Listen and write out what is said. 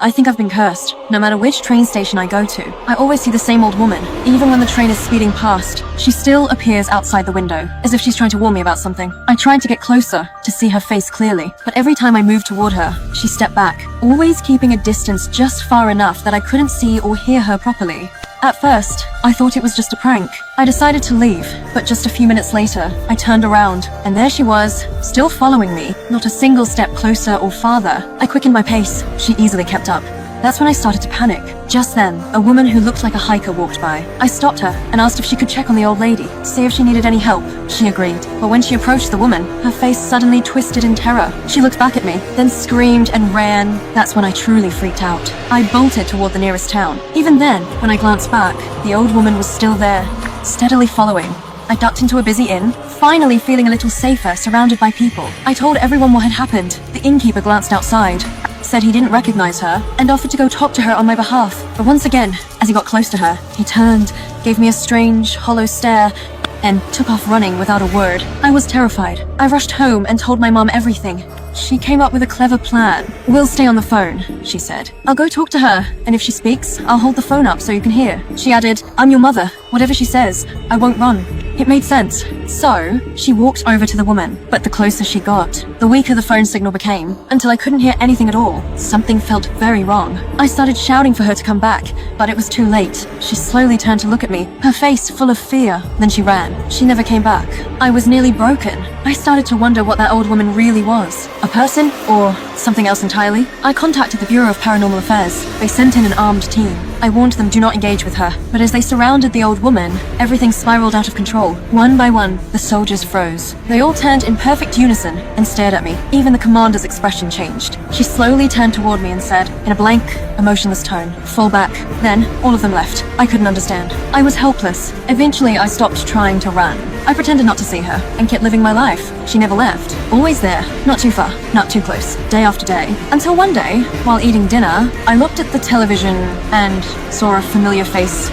I think I've been cursed. No matter which train station I go to, I always see the same old woman. Even when the train is speeding past, she still appears outside the window, as if she's trying to warn me about something. I tried to get closer to see her face clearly, but every time I moved toward her, she stepped back, always keeping a distance just far enough that I couldn't see or hear her properly. At first, I thought it was just a prank. I decided to leave, but just a few minutes later, I turned around, and there she was, still following me, not a single step closer or farther. I quickened my pace. She easily kept up. That's when I started to panic. Just then, a woman who looked like a hiker walked by. I stopped her and asked if she could check on the old lady, see if she needed any help. She agreed, but when she approached the woman, her face suddenly twisted in terror. She looked back at me, then screamed and ran. That's when I truly freaked out. I bolted toward the nearest town. Even then, when I glanced back, the old woman was still there, steadily following. I ducked into a busy inn, finally feeling a little safer, surrounded by people. I told everyone what had happened. The innkeeper glanced outside, said he didn't recognize her, and offered to go talk to her on my behalf. But once again, as he got close to her, he turned, gave me a strange, hollow stare, and took off running without a word. I was terrified. I rushed home and told my mom everything. She came up with a clever plan. "We'll stay on the phone," she said. "I'll go talk to her, and if she speaks, I'll hold the phone up so you can hear." She added, "I'm your mother. Whatever she says, I won't run." It made sense. So, she walked over to the woman, but the closer she got, the weaker the phone signal became, until I couldn't hear anything at all. Something felt very wrong. I started shouting for her to come back, but it was too late. She slowly turned to look at me, her face full of fear. Then she ran. She never came back. I was nearly broken. I started to wonder what that old woman really was. A person, or something else entirely? I contacted the Bureau of Paranormal Affairs. They sent in an armed team. I warned them do not engage with her, but as they surrounded the old woman, everything spiraled out of control. One by one, the soldiers froze. They all turned in perfect unison and stared at me. Even the commander's expression changed. She slowly turned toward me and said, in a blank, emotionless tone, "Fall back." Then, all of them left. I couldn't understand. I was helpless. Eventually, I stopped trying to run. I pretended not to see her and kept living my life. She never left. Always there. Not too far. Not too close. Day after day. Until one day, while eating dinner, I looked at the television and saw a familiar face